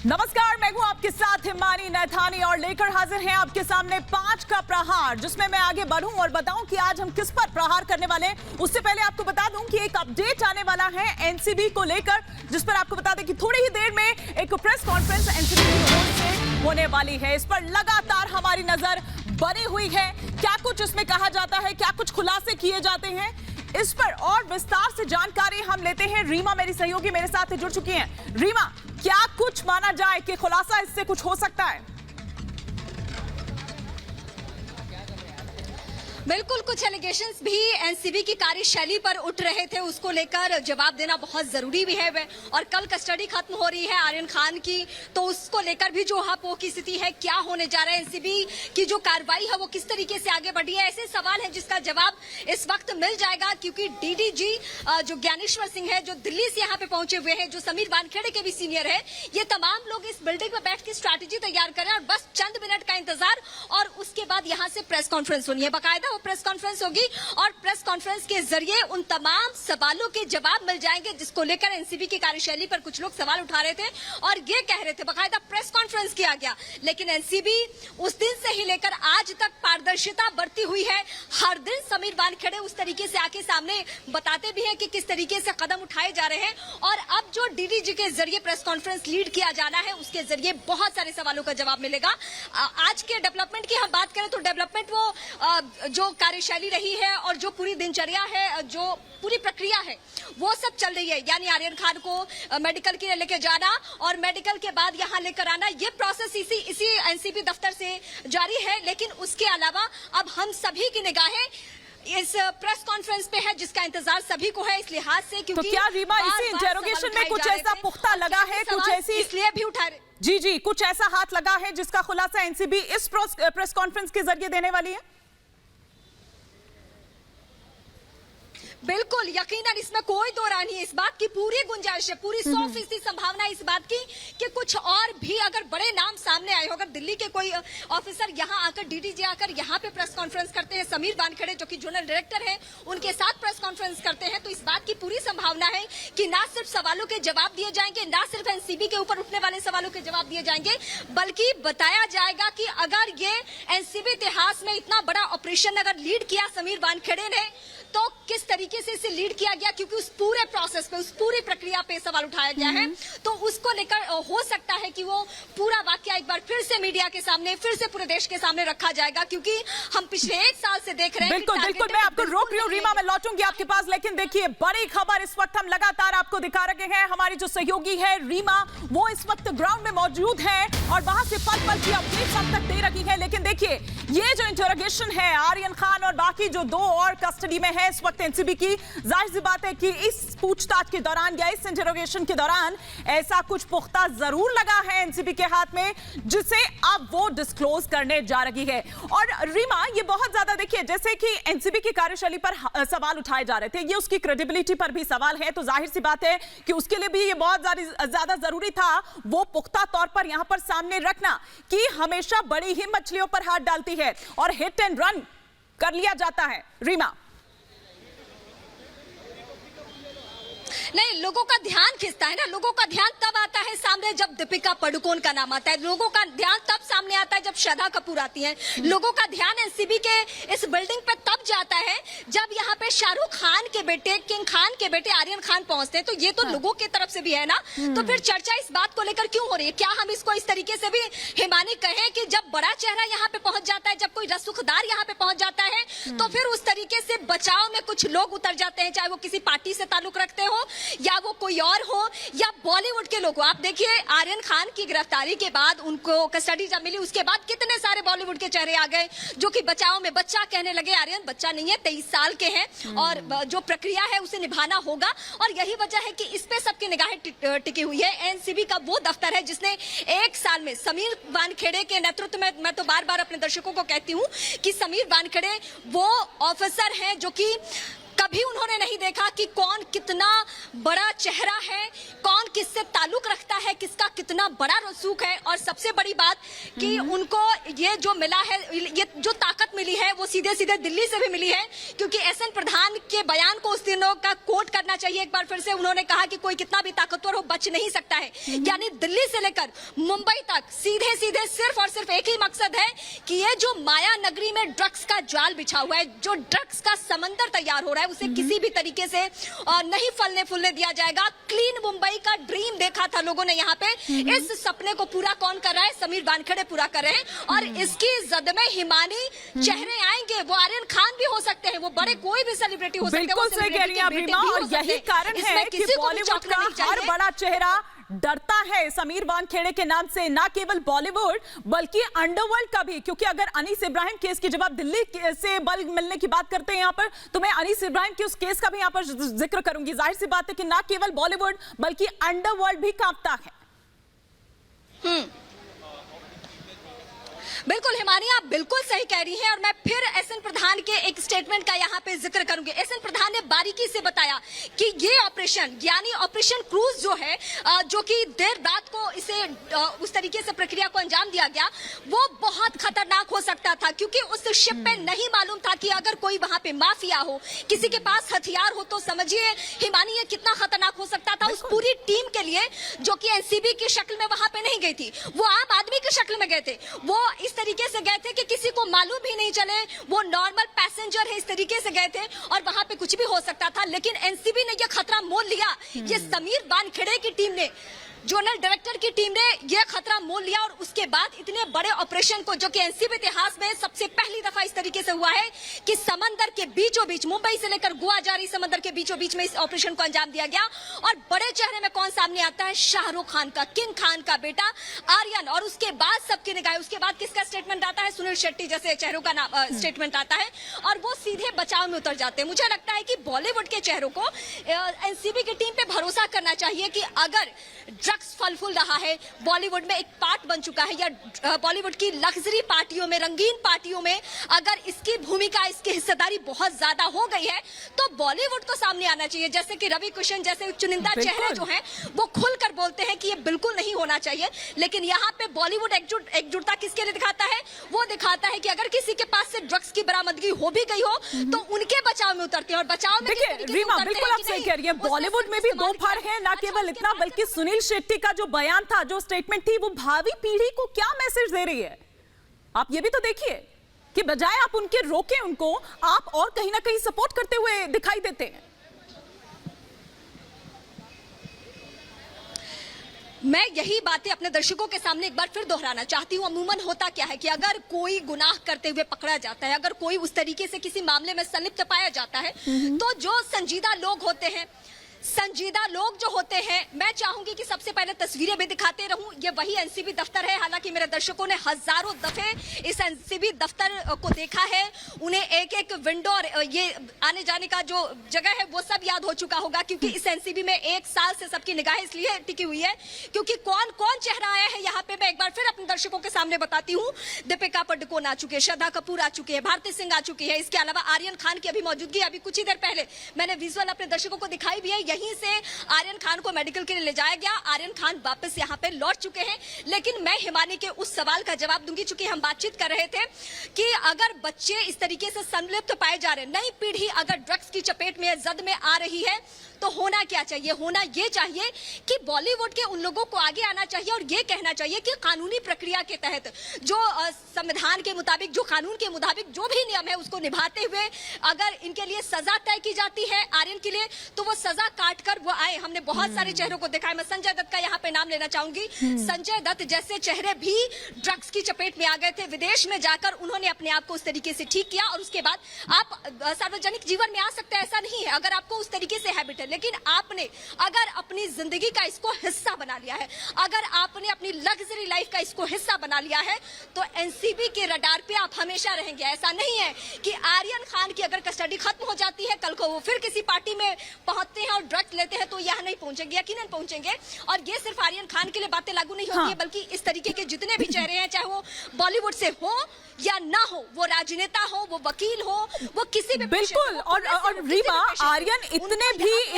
नमस्कार, मैं हूं आपके साथ हिमानी नैथानी और लेकर हाजिर हैं आपके सामने 5 का प्रहार, जिसमें मैं आगे बढ़ूं और बताऊं कि आज हम किस पर प्रहार करने वाले हैं। उससे पहले आपको बता दूं कि एक अपडेट आने वाला है एनसीबी को लेकर, जिस पर आपको बता दें कि थोड़ी ही देर में एक प्रेस कॉन्फ्रेंस एनसीबी की ओर से होने वाली है। इस पर लगातार हमारी नजर बनी हुई है। क्या कुछ इसमें कहा जाता है, क्या कुछ खुलासे किए जाते हैं, इस पर और विस्तार से जानकारी हम लेते हैं। रीमा मेरी सहयोगी मेरे साथ जुड़ चुकी हैं। रीमा, क्या कुछ माना जाए कि खुलासा इससे कुछ हो सकता है? बिल्कुल, कुछ एलिगेशंस भी एनसीबी की कार्यशैली पर उठ रहे थे, उसको लेकर जवाब देना बहुत जरूरी भी है। और कल कस्टडी खत्म हो रही है आर्यन खान की, तो उसको लेकर भी जो हापो की स्थिति है, क्या होने जा रहा है, एनसीबी की जो कार्रवाई है वो किस तरीके से आगे बढ़ी है, ऐसे सवाल है जिसका जवाब इस वक्त मिल जाएगा। क्योंकि डीडीजी जो ज्ञानेश्वर सिंह है, जो दिल्ली से यहाँ पे पहुंचे हुए हैं, जो समीर वानखेड़े के भी सीनियर है, ये तमाम लोग इस बिल्डिंग में बैठ के स्ट्रैटेजी तैयार कर रहे हैं और बस चंद मिनट का इंतजार और उसके बाद यहाँ से प्रेस कॉन्फ्रेंस होनी है। बाकायदा प्रेस कॉन्फ्रेंस होगी और प्रेस कॉन्फ्रेंस के जरिए उन तमाम सवालों के जवाब मिल जाएंगे जिसको लेकर एनसीबी की कार्यशैली पर कुछ लोग सवाल उठा रहे थे और ये कह रहे थे। बाकायदा प्रेस कॉन्फ्रेंस किया गया, लेकिन एनसीबी उस दिन से ही लेकर आज तक पारदर्शिता बरती हुई है। हर दिन समीर वानखेड़े उस तरीके से आके सामने बताते भी हैं कि किस तरीके से कदम उठाए जा रहे हैं और अब जो डीडीजी के जरिए प्रेस कॉन्फ्रेंस लीड किया जाना है, उसके जरिए बहुत सारे सवालों का जवाब मिलेगा। आज के डेवलपमेंट की हम बात करें तो डेवलपमेंट वो जो कार्यशैली रही है और जो पूरी दिनचर्या है, जो पूरी प्रक्रिया है, वो सब चल रही है। यानी आर्यन खान को मेडिकल के लिए लेके जाना और मेडिकल के बाद यहाँ लेकर आना, ये प्रोसेस इसी एनसीबी दफ्तर से जारी है। लेकिन उसके अलावा अब हम सभी की निगाहें इस प्रेस कॉन्फ्रेंस पे है, जिसका इंतजार सभी को है इस लिहाज से। क्योंकि तो क्या रीमा इसी इंटेरोगेशन में कुछ ऐसा पुख्ता लगा है, कुछ ऐसी इसलिए भी उठा रहे जी कुछ ऐसा हाथ लगा है जिसका खुलासा एनसीबी इस प्रेस कॉन्फ्रेंस के जरिए देने वाली है? बिल्कुल, यकीनन इसमें कोई दो राय नहीं है। इस बात की पूरी गुंजाइश है, पूरी 100% संभावना है इस बात की कि कुछ और भी अगर बड़े नाम सामने आए हो, अगर दिल्ली के कोई ऑफिसर यहाँ आकर डीडीजी आकर यहाँ पे प्रेस कॉन्फ्रेंस करते हैं, समीर वानखेड़े जो कि जोनल डायरेक्टर है उनके साथ प्रेस कॉन्फ्रेंस करते हैं, तो इस बात की पूरी संभावना है कि ना सिर्फ सवालों के जवाब दिए जाएंगे, ना सिर्फ एनसीबी के ऊपर उठने वाले सवालों के जवाब दिए जाएंगे, बल्कि बताया जाएगा कि अगर ये एनसीबी इतिहास में इतना बड़ा ऑपरेशन अगर लीड किया समीर वानखेड़े ने, तो किस तरीके से इसे लीड किया गया। क्योंकि उस पूरे प्रोसेस पे, उस पूरी प्रक्रिया पे सवाल उठाया गया है, तो उसको लेकर हो सकता है कि वो पूरा वाकया एक बार फिर से मीडिया के सामने, फिर से पूरे देश के सामने रखा जाएगा। क्योंकि हम पिछले 1 साल से देख रहे हैं। बिल्कुल, मैं आपको रोक रही हूँ रीमा, मैं लौटूंगी आपके पास, लेकिन देखिए बड़ी खबर इस वक्त हम लगातार आपको दिखा रहे हैं। हमारी जो सहयोगी है रीमा, वो इस वक्त ग्राउंड में मौजूद है और वहां से पल पल की अपडेट अब तक दे रही है। लेकिन देखिए, ये जो इंटरोगेशन है आर्यन खान और बाकी जो 2 और कस्टडी में है इस वक्त एनसीबी की, जाहिर सी बात है कि इस पूछताछ के दौरान या इस इंटरोगेशन के दौरान ऐसा कुछ पुख्ता जरूर लगा है एनसीबी के हाथ में, जिसे अब वो डिस्क्लोज करने जा रही है। और रीमा, ये बहुत ज्यादा देखिए, जैसे कि एनसीबी की कार्यशैली पर सवाल उठाए जा रहे थे, ये उसकी क्रेडिबिलिटी पर भी सवाल है, तो जाहिर सी बात है कि उसके लिए भी ये बहुत ज्यादा जरूरी था वो पुख्ता तौर पर यहां पर सामने रखना कि हमेशा बड़ी ही मछलियों पर हाथ डालती है और हिट एंड रन कर लिया जाता है। रीमा, नहीं, लोगों का ध्यान खिंचता है ना, लोगों का ध्यान तब आता है सामने जब दीपिका पादुकोण का नाम आता है, लोगों का ध्यान तब सामने आता है जब श्रद्धा कपूर आती है, लोगों का ध्यान एनसीबी के इस बिल्डिंग पे तब जाता है जब यहाँ पे शाहरुख खान के बेटे, किंग खान के बेटे आर्यन खान पहुंचते हैं। तो ये तो लोगों की तरफ से भी है ना, तो फिर चर्चा इस बात को लेकर क्यों हो रही है? क्या हम इसको इस तरीके से भी हिमानी कहें कि जब बड़ा चेहरा यहाँ पे पहुंच जाता है, जब कोई रसूखदार यहाँ पे पहुंच जाता है, तो फिर उस तरीके से बचाव में कुछ लोग उतर जाते हैं, चाहे वो किसी पार्टी से ताल्लुक रखते हो या वो कोई और हो या बॉलीवुड के लोग हो। आप देखिए, आर्यन खान की गिरफ्तारी के बाद उनको कस्टडी जब मिली, उसके बाद कितने सारे बॉलीवुड के चेहरे आ गए जो कि बचाव में बच्चा कहने लगे। आर्यन बच्चा नहीं है, 23 साल के हैं और जो प्रक्रिया है उसे निभाना होगा, और यही वजह है कि इस पे सबकी निगाहें टिकी हुई है। एनसीबी का वो दफ्तर है जिसने 1 साल में समीर वानखेड़े के नेतृत्व में, मैं तो बार बार अपने दर्शकों को कहती हूँ कि समीर वानखेड़े वो ऑफिसर हैं जो कि कभी उन्होंने नहीं देखा कि कौन कितना बड़ा चेहरा है, कौन किससे ताल्लुक रखता है, किसका कितना बड़ा रसूख है। और सबसे बड़ी बात कि उनको ये जो मिला है, ये जो ताकत मिली है वो सीधे सीधे दिल्ली से भी मिली है, क्योंकि एसएन प्रधान के बयान को उस दिनों का कोट करना देखना चाहिए एक बार फिर से। उन्होंने कहा कि कोई कितना भी ताकतवर हो बच नहीं सकता है, यानी दिल्ली से लेकर मुंबई तक सीधे सीधे सिर्फ और सिर्फ एक ही मकसद है कि ये जो माया नगरी में ड्रग्स का जाल बिछा हुआ है, जो ड्रग्स का समंदर तैयार हो रहा है, उसे किसी भी तरीके से नहीं फलने फूलने दिया जाएगा। क्लीन मुंबई का ड्रीम देखा था लोगों ने यहाँ पे, इस सपने को पूरा कौन कर रहा है? समीर वानखेड़े पूरा कर रहे हैं। और इसकी जद में हिमानी चेहरे आएंगे, वो आर्यन खान भी हो सकते हैं, वो बड़े कोई भी सेलिब्रिटी हो सकते हैं। बिल्कुल सही कह रही हैं रीमा, और यही कारण है कि बॉलीवुड का हर बड़ा चेहरा डरता है समीर वानखेड़े के नाम से, ना केवल बॉलीवुड बल्कि अंडरवर्ल्ड का भी। क्योंकि अगर अनीस इब्राहिम केस की, जब आप दिल्ली से बल मिलने की बात करते हैं यहाँ पर, तो मैं अनीस इब्राहिम के उस केस का भी यहाँ पर जिक्र करूंगी। जाहिर सी बात है कि ना केवल बॉलीवुड बल्कि अंडरवर्ल्ड भी कांपता है। बिल्कुल हिमानी, आप बिल्कुल सही कह रही हैं। और मैं फिर एसएन प्रधान के एक स्टेटमेंट का यहाँ पे जिक्र करूंगी। एसएन प्रधान ने बारीकी से बताया कि ये ऑपरेशन यानी ऑपरेशन क्रूज जो है, जो कि देर रात को इसे उस तरीके से प्रक्रिया को अंजाम दिया गया, वो बहुत खतरनाक हो सकता था। क्योंकि उस शिप पे नहीं मालूम था कि अगर कोई वहां पे माफिया हो, किसी के पास हथियार हो, तो समझिए हिमानी ये कितना खतरनाक हो सकता था उस पूरी टीम के लिए, जो कि एनसीबी की शक्ल में वहां पे नहीं गई थी, वो आम आदमी की शक्ल में गए थे। वो इस तरीके से गए थे कि किसी को मालूम भी नहीं चले वो नॉर्मल पैसेंजर है, इस तरीके से गए थे और वहां पे कुछ भी हो सकता था। लेकिन एनसीबी ने यह खतरा मोल लिया। ये समीर वानखेड़े की टीम ने, जोनल डायरेक्टर की टीम ने यह खतरा मोल लिया और उसके बाद इतने बड़े ऑपरेशन को, जो कि एनसीबी इतिहास में सबसे पहली दफा इस तरीके से हुआ है कि समंदर के बीचों बीच, मुंबई से लेकर गोवा जा रही समंदर के बीचों बीच में इस ऑपरेशन को अंजाम दिया गया। और बड़े चेहरे में कौन सामने आता है? शाहरुख खान का, किंग खान का बेटा आर्यन। और उसके बाद सबकी निगाहें, उसके बाद किसका स्टेटमेंट आता है? सुनील शेट्टी जैसे चेहरों का नाम स्टेटमेंट आता है और वो सीधे बचाव में उतर जाते हैं। मुझे लगता है कि बॉलीवुड के चेहरों को एनसीबी की टीम पे भरोसा करना चाहिए कि अगर ड्रग्स फल फूल रहा है, बॉलीवुड में एक पार्ट बन चुका है, या बॉलीवुड की लग्जरी पार्टियों में, रंगीन पार्टियों में अगर इसकी भूमिका, इसकी हिस्सेदारी बहुत ज्यादा हो गई है, तो बॉलीवुड को सामने आना चाहिए। जैसे कि रवि किशन जैसे चुनिंदा चेहरे जो हैं, वो खुलकर बोलते हैं कि ये बिल्कुल नहीं होना चाहिए। लेकिन यहाँ पे बॉलीवुड एकजुटता किसके लिए दिखाता है? वो दिखाता है कि अगर किसी के पास से ड्रग्स की बरामदगी हो भी गई हो, तो उनके बचाव में उतरते हैं। और बचाव में रीमा, बिल्कुल आप सही कह रही हैं, बॉलीवुड में भी दो फाड़ है। ना केवल इतना, बल्कि सुनील शेट्टी का जो बयान था, जो स्टेटमेंट थी, वो भावी पीढ़ी को क्या मैसेज दे रही है? आप ये भी तो देखिए कि बजाय आप उनके रोके उनको, आप और कहीं ना कहीं सपोर्ट करते हुए दिखाई देते हैं। मैं यही बातें अपने दर्शकों के सामने एक बार फिर दोहराना चाहती हूँ। अमूमन होता क्या है कि अगर कोई गुनाह करते हुए पकड़ा जाता है, अगर कोई उस तरीके से किसी मामले में संलिप्त पाया जाता है, तो जो संजीदा लोग होते हैं, संजीदा लोग जो होते हैं, मैं चाहूंगी कि सबसे पहले तस्वीरें भी दिखाते रहूं। ये वही एनसीबी दफ्तर है। हालांकि मेरे दर्शकों ने हजारों दफे इस एनसीबी दफ्तर को देखा है, उन्हें एक एक विंडो और ये आने जाने का जो जगह है वो सब याद हो चुका होगा। क्योंकि इस एनसीबी में एक साल से सबकी निगाहें इसलिए टिकी हुई है क्योंकि कौन कौन चेहरा आया है यहाँ पे, मैं एक बार फिर अपने दर्शकों के सामने बताती हूँ। दीपिका पादुकोण आ चुके हैं, श्रद्धा कपूर आ चुकी है, भारती सिंह आ चुकी है, इसके अलावा आर्यन खान की अभी मौजूदगी, अभी कुछ ही देर पहले मैंने विजुअल अपने दर्शकों को दिखाई भी है। यहीं से आर्यन खान को मेडिकल के लिए ले जाया गया। आर्यन खान वापस यहाँ पे लौट चुके हैं। लेकिन मैं हिमानी के उस सवाल का जवाब दूंगी, चूंकि हम बातचीत कर रहे थे कि अगर बच्चे इस तरीके से संलिप्त पाए जा रहे हैं, नई पीढ़ी अगर ड्रग्स की चपेट में, जद में आ रही है, तो होना क्या चाहिए? होना ये चाहिए कि बॉलीवुड के उन लोगों को आगे आना चाहिए और ये कहना चाहिए कि कानूनी प्रक्रिया के तहत, जो संविधान के मुताबिक, जो कानून के मुताबिक जो भी नियम है, उसको निभाते हुए अगर इनके लिए सजा तय की जाती है आर्यन के लिए, तो वो सजा काट कर वो आए। हमने बहुत सारे चेहरों को देखा है। मैं संजय दत्त का यहाँ पे नाम लेना चाहूंगी। संजय दत्त जैसे चेहरे भी ड्रग्स की चपेट में आ गए थे। विदेश में जाकर उन्होंने अपने आप को उस तरीके से ठीक किया और उसके बाद आप सार्वजनिक जीवन में आ सकते हैं, ऐसा नहीं है अगर आपको उस तरीके से हैबिट है। लेकिन आपने अगर अपनी जिंदगी का इसको हिस्सा बना लिया है, अगर आपने अपनी लग्जरी लाइफ का इसको हिस्सा बना लिया है, तो एनसीबी के रडार पे आप हमेशा रहेंगे। ऐसा नहीं है कि आर्यन खान की अगर कस्टडी खत्म हो जाती है, कल को वो फिर किसी पार्टी में पहुंचते हैं और ड्रग्स लेते हैं, तो यहाँ नहीं पहुंचेंगे, यकीनन पहुंचेंगे। और ये सिर्फ आर्यन खान के लिए बातें लागू नहीं होती है, बल्कि इस तरीके के जितने भी चेहरे हैं, चाहे वो बॉलीवुड से हो या ना हो, वो राजनेता हो, वो वकील हो, वो किसी भी बिल्कुल। और रीमा, आर्यन इतने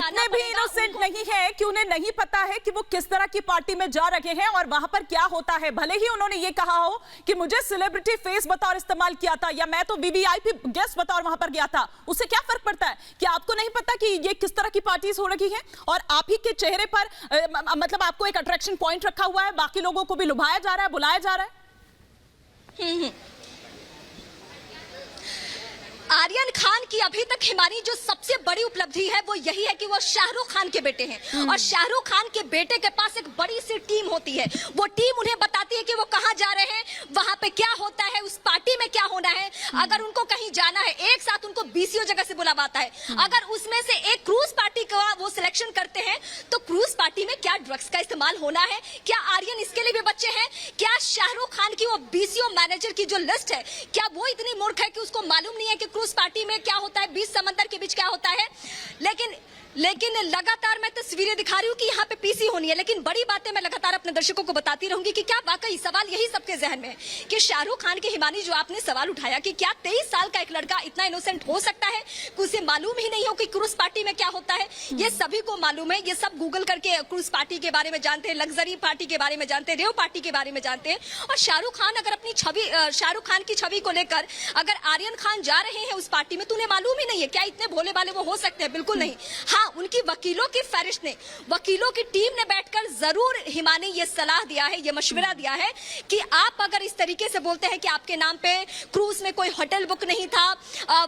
इतने भी इनोसेंट नहीं है कि उन्हें नहीं पता है कि वो किस तरह की पार्टी में जा रहे हैं और वहां पर क्या होता है। भले ही उन्होंने ये कहा हो कि मुझे सेलिब्रिटी फेस बतौर इस्तेमाल किया था या मैं तो वीवीआईपी गेस्ट बतौर वहां पर गया था, उससे क्या फर्क पड़ता है? क्या आपको नहीं पता कि ये किस तरह की पार्टीज हो रही है और आप ही के चेहरे पर मतलब आपको एक अट्रैक्शन पॉइंट रखा हुआ है, बाकी लोगों को भी लुभाया जा रहा है, बुलाया जा रहा है। आर्यन खान की अभी तक हिमानी जो सबसे बड़ी उपलब्धि है वो यही है कि वो शाहरुख खान के बेटे हैं और शाहरुख खान के बेटे के पास एक बड़ी सी टीम होती है। वो टीम उन्हें बताती है कि वो कहां जा रहे हैं, वहां पे क्या होता है, उस पार्टी में क्या होना है। अगर उनको कहीं जाना है, एक साथ उनको 20 जगह से बुलावाता है। अगर उसमें से एक क्रूज पार्टी का वो सिलेक्शन करते हैं तो क्रूज पार्टी में क्या ड्रग्स का इस्तेमाल होना है, क्या आर्यन इसके लिए भी बच्चे हैं, क्या शाहरुख खान की वो बीसीओ मैनेजर की जो लिस्ट है क्या वो इतनी मूर्ख है कि उसको मालूम नहीं है कि क्रूज पार्टी में क्या होता है, बीच समंदर के बीच क्या होता है। लेकिन लगातार मैं तस्वीरें दिखा रही हूँ कि यहाँ पे पीसी होनी है, लेकिन बड़ी बातें मैं लगातार अपने दर्शकों को बताती रहूंगी कि क्या वाकई सवाल यही सबके जहन में है कि शाहरुख खान के हिमानी जो आपने सवाल उठाया कि क्या 23 साल का एक लड़का इतना इनोसेंट हो सकता है कि उसे मालूम ही नहीं हो कि क्रूज पार्टी में क्या होता है। ये सभी को मालूम है, ये सब गूगल करके क्रूज पार्टी के बारे में जानते हैं, लग्जरी पार्टी के बारे में जानते हैं, रेव पार्टी के बारे में जानते हैं। और शाहरुख खान अगर अपनी छवि, शाहरुख खान की छवि को लेकर अगर आर्यन खान जा रहे हैं उस पार्टी में तो उन्हें मालूम ही नहीं है। क्या इतने भोले भाले वो हो सकते हैं? बिल्कुल नहीं। हाँ, उनकी वकीलों की फहरिस्त ने, वकीलों की टीम ने बैठकर जरूर हिमानी ये सलाह दिया है, ये मशवरा दिया है कि आप अगर इस तरीके से बोलते हैं कि आपके नाम पे क्रूज में कोई होटल बुक नहीं था,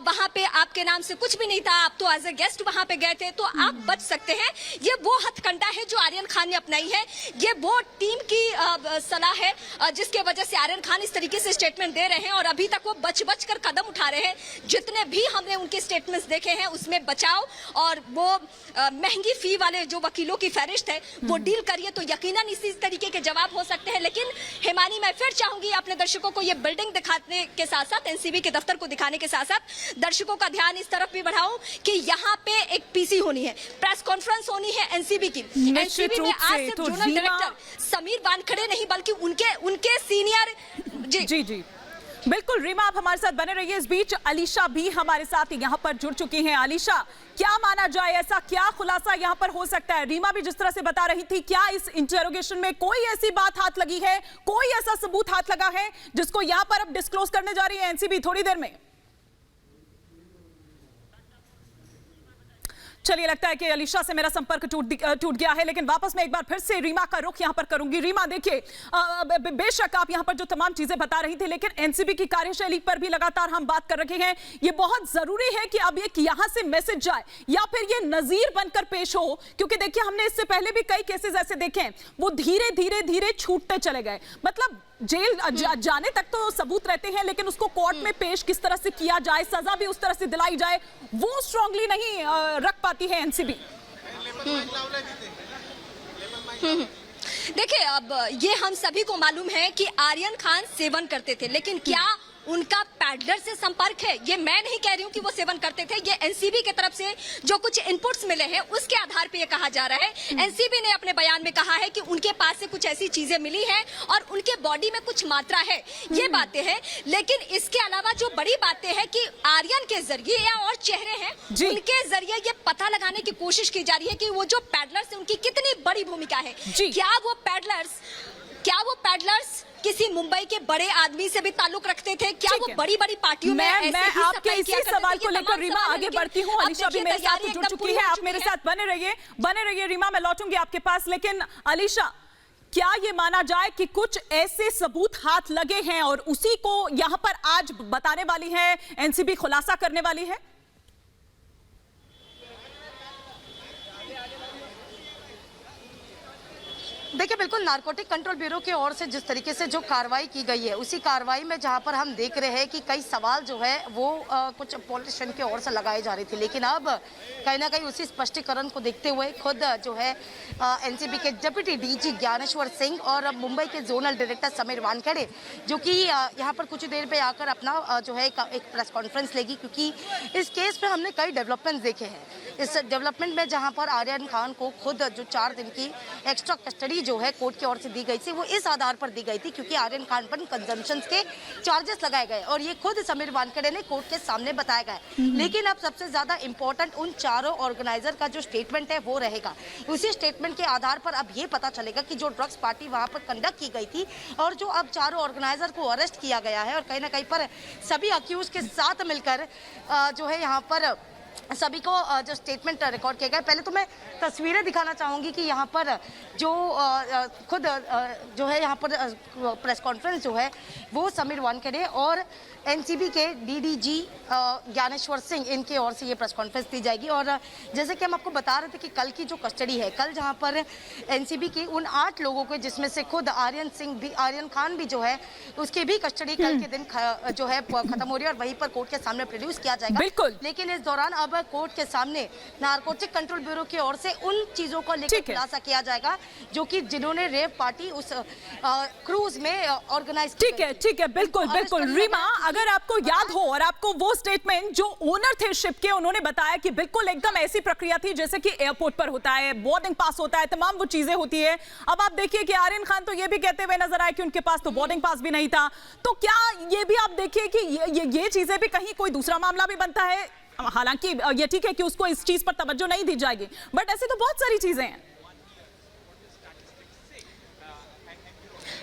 वहां पे आपके नाम से कुछ भी नहीं था, आप तो एज ए गेस्ट वहां पे गए थे, तो आप बच सकते हैं। ये वो हथकंडा है जो आर्यन खान ने अपनाई है, ये वो टीम की सलाह है जिसके वजह से आर्यन खान इस तरीके से स्टेटमेंट दे रहे हैं और अभी तक वो बच बच कर कदम उठा रहे हैं। जितने भी हमने उनके स्टेटमेंट्स देखे हैं उसमें बचाव और वो महंगी फी वाले जो वकीलों की फहरिस्त है वो डील करिए तो यकीनन इसी तरीके के जवाब हो सकते हैं। लेकिन हिमानी, मैं फिर चाहूंगी अपने दर्शकों को ये बिल्डिंग दिखाने के साथ साथ, एनसीबी के दफ्तर को दिखाने के साथ साथ दर्शकों का ध्यान इस तरफ भी बढ़ाऊं कि यहाँ पे एक पीसी होनी है, प्रेस कॉन्फ्रेंस होनी है एनसीबी की। एनसीबी में आज सिर्फ जोनल डायरेक्टर समीर वानखड़े नहीं बल्कि उनके सीनियर जी बिल्कुल। रीमा, आप हमारे साथ बने रहिए। इस बीच अलीशा भी हमारे साथ यहाँ पर जुड़ चुकी हैं। अलीशा, क्या माना जाए, ऐसा क्या खुलासा यहाँ पर हो सकता है? रीमा भी जिस तरह से बता रही थी, क्या इस इंटरोगेशन में कोई ऐसी बात हाथ लगी है, कोई ऐसा सबूत हाथ लगा है जिसको यहाँ पर अब डिस्क्लोज करने जा रही है एनसीबी थोड़ी देर में? चलिए, लगता है कि अलीशा से मेरा संपर्क टूट गया है, लेकिन वापस मैं एक बार फिर से रीमा का रुख यहां पर करूंगी। रीमा, देखिए, बेशक आप यहां पर जो तमाम चीजें बता रही थी, लेकिन एनसीबी की कार्यशैली पर भी लगातार हम बात कर रहे हैं। ये बहुत जरूरी है कि अब एक यहां से मैसेज जाए या फिर ये नजीर बनकर पेश हो, क्योंकि देखिए हमने इससे पहले भी कई केसेस ऐसे देखे हैं, वो धीरे धीरे धीरे छूटते चले गए। मतलब जेल जाने तक तो सबूत रहते हैं, लेकिन उसको कोर्ट में पेश किस तरह से किया जाए, सजा भी उस तरह से दिलाई जाए, वो स्ट्रांगली नहीं रख पाती है एनसीबी। देखिए, अब ये हम सभी को मालूम है कि आर्यन खान सेवन करते थे, लेकिन क्या उनका पैडलर से संपर्क है? ये मैं नहीं कह रही हूँ कि वो सेवन करते थे, ये एनसीबी की तरफ से जो कुछ इनपुट्स मिले हैं उसके आधार पे ये कहा जा रहा है। एनसीबी ने अपने बयान में कहा है कि उनके पास से कुछ ऐसी चीजें मिली हैं और उनके बॉडी में कुछ मात्रा है, ये बातें हैं। लेकिन इसके अलावा जो बड़ी बातें हैं कि आर्यन के जरिए या और चेहरे हैं उनके जरिए ये पता लगाने की कोशिश की जा रही है कि वो जो पैडलर्स है उनकी कितनी बड़ी भूमिका है। क्या वो पैडलर्स किसी मुंबई के बड़े आदमी से भी ताल्लुक रखते थे? क्या वो बड़ी बड़ी पार्टियों में ऐसे ही आपके इसी सवाल को लेकर रीमा आगे बढ़ती हूँ। अलीशा भी मेरे साथ जुड़ चुकी है, आप मेरे साथ बने रहिए रीमा, मैं लौटूंगी आपके पास। लेकिन अलीशा, क्या ये माना जाए कि कुछ ऐसे सबूत हाथ लगे हैं और उसी को यहां पर आज बताने वाली है एनसीबी, खुलासा करने वाली है? देखिए, बिल्कुल नारकोटिक कंट्रोल ब्यूरो की ओर से जिस तरीके से जो कार्रवाई की गई है, उसी कार्रवाई में जहां पर हम देख रहे हैं कि कई सवाल जो है वो कुछ पॉलिटिशियन की ओर से लगाए जा रहे थे, लेकिन अब कहीं ना कहीं उसी स्पष्टीकरण को देखते हुए खुद जो है एनसीबी के डिप्टी डीजी ज्ञानेश्वर सिंह और मुंबई के जोनल डायरेक्टर समीर वानखेड़े, जो कि यहाँ पर कुछ देर पे आकर अपना जो है एक प्रेस कॉन्फ्रेंस लेगी, क्योंकि इस केस पे हमने कई डेवलपमेंट देखे हैं। इस डेवलपमेंट में जहाँ पर आर्यन खान को खुद जो 4 दिन की एक्स्ट्रा कस्टडी स्टडी जो है कोर्ट की ओर से दी गई थी वो इस आधार पर दी गई थी क्योंकि आर्यन खान पर कंजम्पशन के चार्जेस लगाए गए और ये खुद समीर वानखेड़े ने कोर्ट के सामने बताया गया। लेकिन अब सबसे ज्यादा इंपॉर्टेंट उन चारों ऑर्गेनाइजर का जो स्टेटमेंट है वो रहेगा। उसी स्टेटमेंट के आधार पर अब ये पता चलेगा कि जो ड्रग्स पार्टी वहां पर कंडक्ट की गई थी और जो अब चारों ऑर्गेनाइजर को अरेस्ट किया गया है और कहीं ना कहीं पर सभी अक्यूज के साथ मिलकर जो है यहाँ पर सभी को जो स्टेटमेंट रिकॉर्ड किया गया। पहले तो मैं तस्वीरें दिखाना चाहूंगी कि यहाँ पर जो खुद जो है यहाँ पर प्रेस कॉन्फ्रेंस जो है वो समीर वानखेड़े और एनसीबी के डीडीजी ज्ञानेश्वर सिंह इनके ओर से ये प्रेस कॉन्फ्रेंस दी जाएगी। और जैसे कि हम आपको बता रहे थे कि कल की जो कस्टडी है, कल जहां पर एनसीबी की उन 8 लोगों को जिसमें से खुद आर्यन खान भी जो है उसकी भी कस्टडी कल के दिन जो है खत्म हो रही है और वहीं पर कोर्ट के सामने प्रोड्यूस किया जाएगा। बिल्कुल। लेकिन इस दौरान अब कोर्ट के सामने नारकोटिक कंट्रोल ब्यूरो की ओर से उन चीजों को लेकर खुलासा किया जाएगा जो कि जिन्होंने रेव पार्टी उस क्रूज में ऑर्गेनाइज। ठीक है, बिल्कुल रीमा, अगर आपको याद हो और आपको वो स्टेटमेंट जो ओनर थे शिप के, उन्होंने बताया कि बिल्कुल एकदम ऐसी प्रक्रिया थी जैसे कि एयरपोर्ट पर होता है, बोर्डिंग पास होता है, तमाम वो चीजें होती है। अब आप देखिए कि आर्यन खान तो ये भी कहते हुए नजर आए कि उनके पास तो बोर्डिंग पास भी नहीं था। तो क्या ये भी आप देखिए कि ये चीजें भी कहीं कोई दूसरा मामला भी बनता है? हालांकि ये ठीक है कि उसको इस चीज पर तवज्जो नहीं दी जाएगी, बट ऐसी तो बहुत सारी चीजें हैं।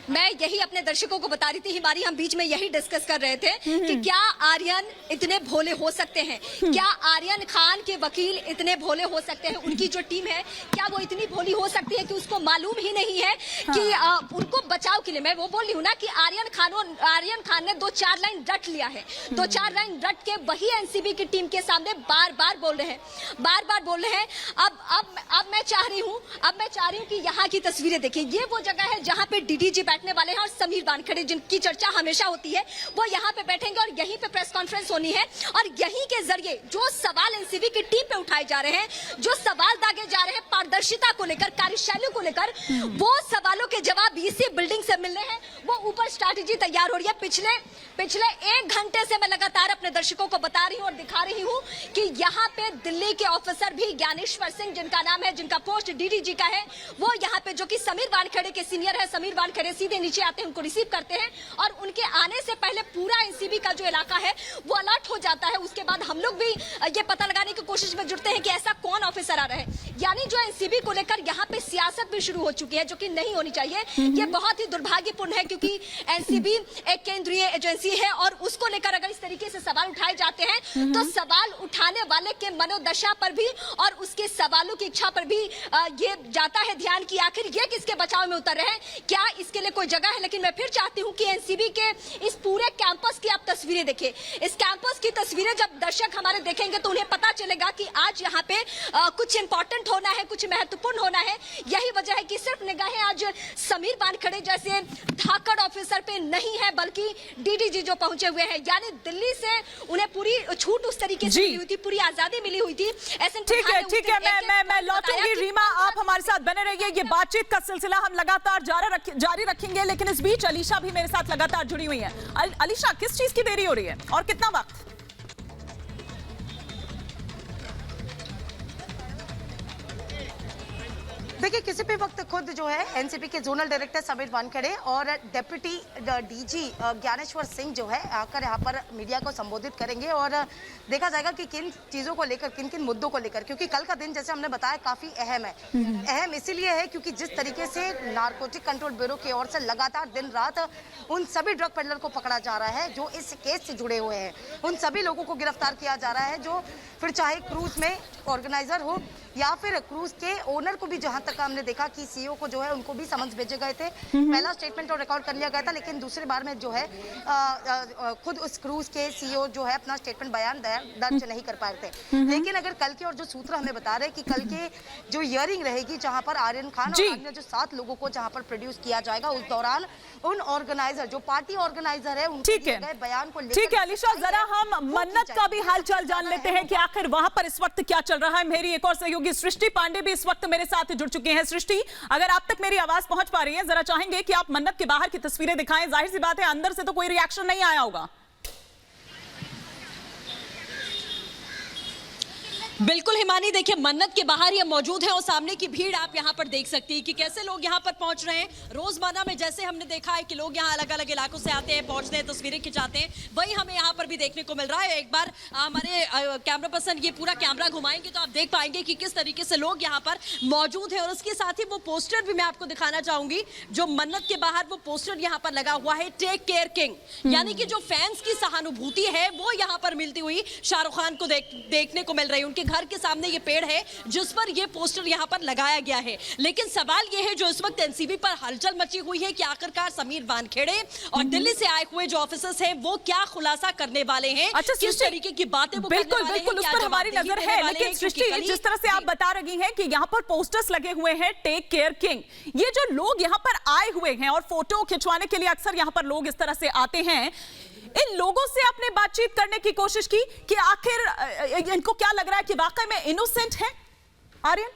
मैं यही अपने दर्शकों को बता रही थी, हिमारी, हम बीच में यही डिस्कस कर रहे थे कि क्या आर्यन इतने भोले हो सकते हैं, क्या आर्यन खान के वकील इतने भोले हो सकते हैं, उनकी जो टीम है क्या वो इतनी भोली हो सकती है कि उसको मालूम ही नहीं है कि उनको बचाव के लिए, मैं वो बोल रही हूँ ना कि आर्यन खान ने 2-4 लाइन रट लिया है, 2-4 लाइन रट के वही एनसीबी की टीम के सामने बार बार बोल रहे हैं। अब मैं चाह रही हूँ कि यहाँ की तस्वीरें देखिए। ये वो जगह है जहाँ पे डीडीजी बैठने वाले हैं और समीर वानखेड़े जिनकी चर्चा हमेशा होती है वो यहाँ पे बैठेंगे और यहीं पे प्रेस कॉन्फ्रेंस होनी है और यहीं के जरिए जो सवाल एनसीबी की टीम पे उठाए जा रहे हैं, जो सवाल दागे जा रहे हैं पारदर्शिता को लेकर, कार्यशैली को लेकर, वो सवालों के जवाब इसी बिल्डिंग से मिलने हैं। वो ऊपर स्ट्रैटेजी तैयार हो रही है। पिछले 1 घंटे से मैं लगातार अपने दर्शकों को बता रही हूँ और दिखा रही हूँ कि यहाँ पे दिल्ली के ऑफिसर भी ज्ञानेश्वर सिंह, जिनका नाम है, जिनका पोस्ट डीडीजी का है, वो यहाँ पे, जो कि समीर वानखेड़े के सीनियर है, समीर वानखेड़े सीधे नीचे आते हैं, उनको रिसीव करते हैं और उनके आने से पहले पूरा एनसीबी का जो इलाका है वो अलर्ट हो जाता है। उसके बाद हम लोग भी ये पता लगाने की कोशिश में जुटते हैं कि ऐसा कौन ऑफिसर आ रहा है। यानी जो एनसीबी को लेकर यहाँ पे सियासत भी शुरू हो चुकी है, जो कि नहीं होनी चाहिए। ये बहुत ही दुर्भाग्यपूर्ण है क्योंकि एनसीबी एक केंद्रीय एजेंसी है और उसको लेकर अगर इस तरीके से सवाल उठाए जाते हैं तो सवाल उठाने वाले के मनोदशा पर भी और उसके सवालों की इच्छा पर भी ये जाता है ध्यान कि आखिर ये किसके बचाव में उतर रहे हैं, क्या इसके लिए कोई जगह है। लेकिन मैं फिर चाहती हूं कि एनसीबी के इस पूरे कैंपस की आप तस्वीरें देखिए। इस कैंपस की तस्वीरें जब दर्शक हमारे देखेंगे तो उन्हें पता चलेगा कि आज यहाँ पे कुछ इंपॉर्टेंट होना है, कुछ महत्वपूर्ण होना है। यही वजह है कि सिर्फ निगाहें आज समीर वानखेड़े जैसे धाकड़ ऑफिसर पे नहीं है, बल्कि डीडीजी जो पहुंचे हुए हैं, यानी दिल्ली से उन्हें पूरी छूट उस तरीके से मिली हुई थी, पूरी आजादी मिली हुई थी। ठीक है, मैं लौटूंगी। रीमा, आप हमारे साथ बने रहिए। ये बातचीत का सिलसिला हम लगातार जारी रखेंगे, लेकिन इस बीच अलीशा भी मेरे साथ लगातार जुड़ी हुई है। अलीशा, किस चीज की देरी हो रही है और कितना वक्त? देखिए, किसी भी वक्त खुद जो है एनसीबी के जोनल डायरेक्टर समीर वानखेड़े और डेप्यूटी डीजी ज्ञानेश्वर सिंह जो है आकर यहाँ पर मीडिया को संबोधित करेंगे और देखा जाएगा कि किन चीज़ों को लेकर, किन किन मुद्दों को लेकर, क्योंकि कल का दिन जैसे हमने बताया काफ़ी अहम है। अहम इसीलिए है क्योंकि जिस तरीके से नारकोटिक कंट्रोल ब्यूरो की ओर से लगातार दिन रात उन सभी ड्रग पेडलर को पकड़ा जा रहा है जो इस केस से जुड़े हुए हैं, उन सभी लोगों को गिरफ्तार किया जा रहा है जो फिर चाहे क्रूज में ऑर्गेनाइजर हो या फिर क्रूज के ओनर को भी, जहां तक हमने देखा कि सीईओ को जो है उनको भी समन्स भेजे गए थे। पहला स्टेटमेंट और रिकॉर्ड कर लिया गया था, लेकिन दूसरी बार में जो है खुद उस क्रूज के सीईओ जो है अपना स्टेटमेंट बयान दर्ज नहीं कर पाए थे। लेकिन अगर कल के और जो सूत्र हमें बता रहे हैं कि कल के जो हियरिंग रहेगी जहां पर आर्यन खान और अन्य जो 7 लोगों को जहां पर प्रोड्यूस किया जाएगा, उस दौरान उन ऑर्गेनाइजर, जो पार्टी ऑर्गेनाइजर है, उनके दिए गए बयान को लेकर। ठीक है अलीशा, जरा हम मन्नत का भी हालचाल जान लेते हैं कि आखिर वहां पर इस वक्त क्या चल रहा है। मेरी एक और सहयोगी सृष्टि पांडे भी इस वक्त मेरे साथ जुड़ चुके हैं। सृष्टि, अगर आप तक मेरी आवाज पहुंच पा रही है, जरा चाहेंगे कि आप मन्नत के बाहर की तस्वीरें दिखाएं। जाहिर सी बात है अंदर से तो कोई रिएक्शन नहीं आया होगा। बिल्कुल हिमानी, देखिए मन्नत के बाहर ये मौजूद है और सामने की भीड़ आप यहाँ पर देख सकती है कि कैसे लोग यहाँ पर पहुँच रहे हैं। रोजमर्रा में जैसे हमने देखा है कि लोग यहाँ अलग अलग इलाकों से आते हैं, पहुँचते हैं, तस्वीरें खिंचाते हैं, वही हमें यहाँ पर भी देखने को मिल रहा है। एक बार हमारे कैमरा पर्सन ये पूरा कैमरा घुमाएंगे तो आप देख पाएंगे कि किस तरीके से लोग यहाँ पर मौजूद है। और उसके साथ ही वो पोस्टर भी मैं आपको दिखाना चाहूंगी, जो मन्नत के बाहर वो पोस्टर यहाँ पर लगा हुआ है, टेक केयर किंग, यानी कि जो फैंस की सहानुभूति है वो यहाँ पर मिलती हुई शाहरुख खान को देखने को मिल रही है। उनके घर के सामने ये पेड़ है जिस पर ये पोस्टर यहाँ पर लगाया गया है। लेकिन सवाल ये है जो इस वक्त एनसीबी पर हलचल मची हुई है कि आखिरकार समीर वानखेड़े और दिल्ली से आए हुए जो ऑफिसर्स हैं वो क्या खुलासा करने वाले हैं, अच्छा, किस तरीके की बातें वो बिल्कुल करने वाले बिल्कुल हैं, उस क्या पर हमारी जवाबदेही नजर देने है। वाले लेकिन हैं, सृष्टि, क्योंकि जिस तरह से आप बता रही हैं कि यहाँ पर पोस्टर्स लगे हुए हैं टेक केयर किंग, ये जो लोग यहाँ पर आए हुए हैं और फोटो खिंचवाने के लिए अक्सर यहाँ पर लोग इस तरह से आते हैं, इन लोगों से आपने बातचीत करने की कोशिश की कि आखिर इनको क्या लग रहा है कि वाकई में इनोसेंट है आर्यन?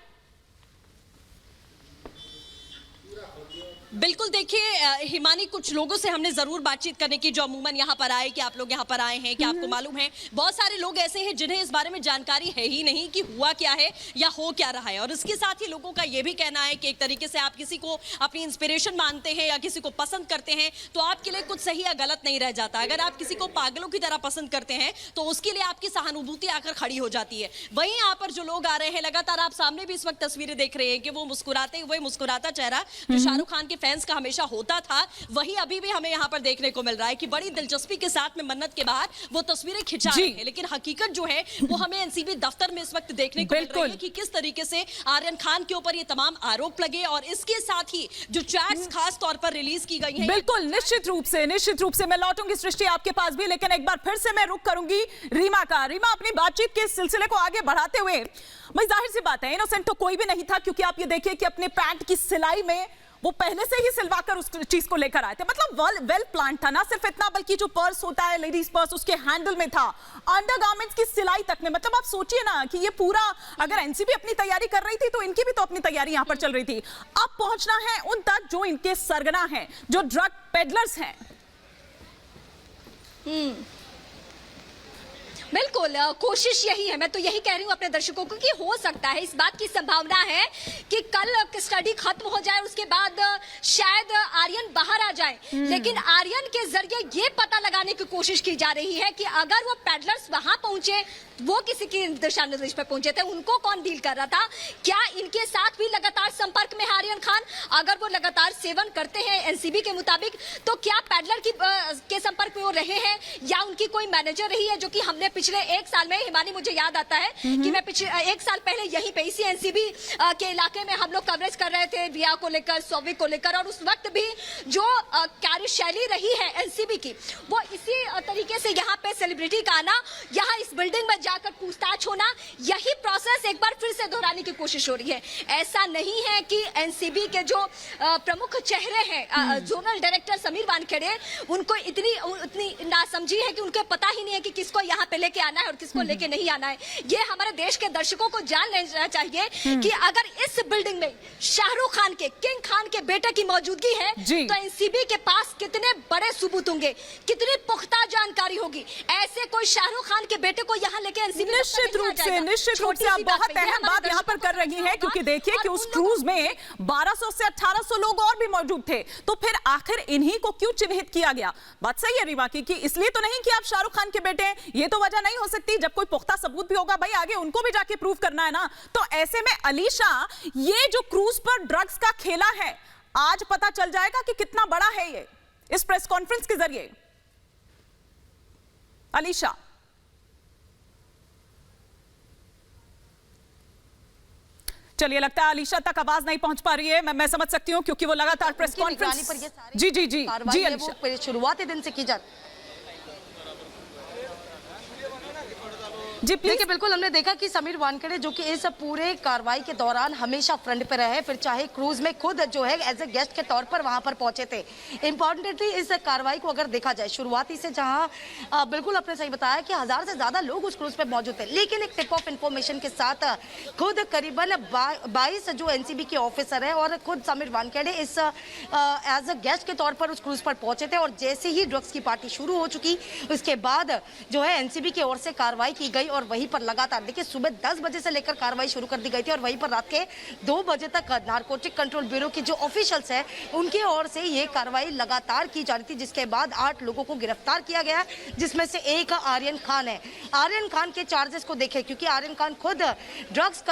बिल्कुल, देखिए हिमानी, कुछ लोगों से हमने जरूर बातचीत करने की जो अमूमन यहाँ पर आए कि आप लोग यहाँ पर आए हैं, कि आपको मालूम है। बहुत सारे लोग ऐसे हैं जिन्हें इस बारे में जानकारी है ही नहीं कि हुआ क्या है या हो क्या रहा है। और इसके साथ ही लोगों का ये भी कहना है कि एक तरीके से आप किसी को अपनी इंस्पिरेशन मानते हैं या किसी को पसंद करते हैं तो आपके लिए कुछ सही या गलत नहीं रह जाता। अगर आप किसी को पागलों की तरह पसंद करते हैं तो उसके लिए आपकी सहानुभूति आकर खड़ी हो जाती है। वहीं यहाँ पर जो लोग आ रहे हैं, लगातार आप सामने भी इस वक्त तस्वीरें देख रहे हैं कि वो मुस्कुराते हुए, मुस्कुराता चेहरा जो शाहरुख खान के फैंस का हमेशा होता था, वही अभी भी हमें यहाँ पर देखने को मिल रहा है कि बड़ी दिलचस्पी के साथ में मन्नत के बाहर वो तस्वीरें खिंचा रहे हैं। लेकिन हकीकत जो है वो हमें एनसीबी दफ्तर में इस वक्त देखने को मिल रही है कि किस तरीके से आर्यन खान के ऊपर ये तमाम आरोप लगे और इसके साथ ही जो चैट्स खास तौर पर रिलीज की गई हैं। बिल्कुल, निश्चित रूप से मैं लौटूंगी सृष्टि आपके पास भी, लेकिन एक बार फिर से मैं रुक करूंगी रीमा का। रीमा, अपनी बातचीत के सिलसिले को आगे बढ़ाते हुए, भाई जाहिर सी बात है इनोसेंट तो कोई भी नहीं था, क्योंकि आप ये देखिए कि अपने पैंट की सिलाई में वो पहले से ही सिलवाकर उस चीज को लेकर आए थे। मतलब वेल प्लान था। ना सिर्फ इतना, बल्कि जो पर्स होता है लेडीज पर्स, उसके हैंडल में था, अंडरगारमेंट्स की सिलाई तक में। मतलब आप सोचिए ना कि ये पूरा, अगर एनसीबी अपनी तैयारी कर रही थी तो इनकी भी तो अपनी तैयारी यहां पर चल रही थी। अब पहुंचना है उन तक जो इनके सरगना हैं, जो ड्रग पेडलर्स हैं। बिल्कुल, कोशिश यही है। मैं तो यही कह रही हूँ अपने दर्शकों को कि हो सकता है, इस बात की संभावना है कि कल स्टडी खत्म हो जाए, उसके बाद शायद आर्यन बाहर आ जाए। लेकिन आर्यन के जरिए ये पता लगाने की कोशिश की जा रही है कि अगर वो पेडलर्स वहां पहुंचे, वो किसी के दिशा निर्देश पर पहुंचे थे, उनको कौन डील कर रहा था, क्या इनके साथ भी लगातार संपर्क में है आर्यन खान? अगर वो लगातार सेवन करते हैं एनसीबी के मुताबिक, तो क्या पेडलर के संपर्क में वो रहे हैं या उनकी कोई मैनेजर रही है? जो कि हमने पिछले एक साल में, हिमानी मुझे याद आता है कि मैं पिछले एक साल पहले यहीं पे इसी एनसीबी के इलाके में हम लोग कवरेज कर रहे थे रिया को लेकर, सौविक को लेकर, और उस वक्त भी जो कार्यशैली रही है एनसीबी की, वो इसी तरीके से यहाँ पे सेलिब्रिटी का आना, यहाँ इस बिल्डिंग में जाकर पूछताछ होना, यही प्रोसेस एक बार फिर से दोहराने की कोशिश हो रही है। ऐसा नहीं है कि एनसीबी के जो प्रमुख चेहरे हैं, जोनल डायरेक्टर समीर वानखेड़े, उनको इतनी नासमझी है कि उनको पता ही नहीं है कि किसको यहाँ पे लेके आना है और किसको लेके नहीं आना है। ये हमारे देश के दर्शकों को जान लेना चाहिए कि अगर इस बिल्डिंग में शाहरुख खान के, किंग खान के बेटे की मौजूदगी है तो एनसीबी के पास कितने बड़े सबूत होंगे, कितनी पुख्ता जानकारी होगी। ऐसे कोई शाहरुख खान के बेटे को यहाँ लेके एनसीबी निश्चित रूप से आप बहुत अहम बात यहाँ पर कर रही हैं, क्योंकि देखिए कि उस क्रूज में 1200 से 1800 लोग और भी मौजूद थे, तो फिर आखिर इन्हीं को क्यों चिन्हित किया गया? बात सही है रीवा की, कि इसलिए तो नहीं कि आप शाहरुख खान के बेटे हैं, ये तो वजह नहीं हो सकती। जब कोई पुख्ता सबूत भी होगा, भाई आगे उनको भी जाके प्रूव करना है ना। तो ऐसे में अलीशा, ये जो क्रूज पर ड्रग्स का खेला है, आज पता चल जाएगा कि कितना बड़ा है ये, इस प्रेस कॉन्फ्रेंस के जरिए। अलीशा, चलिए, लगता है अलीशा तक आवाज नहीं पहुंच पा रही है। मैं समझ सकती हूं, क्योंकि वो लगातार प्रेस कॉन्फ्रेंस पर ये सारी जी अलीशा शुरुआती दिन से की जाती जी। देखिए, बिल्कुल हमने देखा कि समीर वानखेड़े जो कि इस पूरे कार्रवाई के दौरान हमेशा फ्रंट पे रहे, फिर चाहे क्रूज में खुद जो है एज ए गेस्ट के तौर पर वहां पर पहुंचे थे। इंपॉर्टेंटली इस कार्रवाई को अगर देखा जाए, शुरुआती से जहां बिल्कुल आपने सही बताया कि 1000 से ज्यादा लोग उस क्रूज पे मौजूद थे, लेकिन एक टिप ऑफ इन्फॉर्मेशन के साथ खुद करीबन 22 जो एनसीबी के ऑफिसर है और खुद समीर वानखेड़े इस एज ए गेस्ट के तौर पर उस क्रूज पर पहुंचे थे। और जैसे ही ड्रग्स की पार्टी शुरू हो चुकी, उसके बाद जो है एनसीबी की ओर से कार्रवाई की गई और वहीं पर लगातार देखिए सुबह 10 बजे से लेकर कार्रवाई शुरू कर दी गई थी और वहीं पर रात के 2 बजे तक नारकोटिक कंट्रोल ब्यूरो के जो ऑफिशियल्स है उनकी ओर से ये कार्रवाई लगातार की जा रही थी, जिसके बाद 8 लोगों को गिरफ्तार किया गया, जिसमें से एक आर्यन खान है। आर्यन खान के चार्जेस को देखें, क्योंकि आर्यन खान खुद ड्रग्स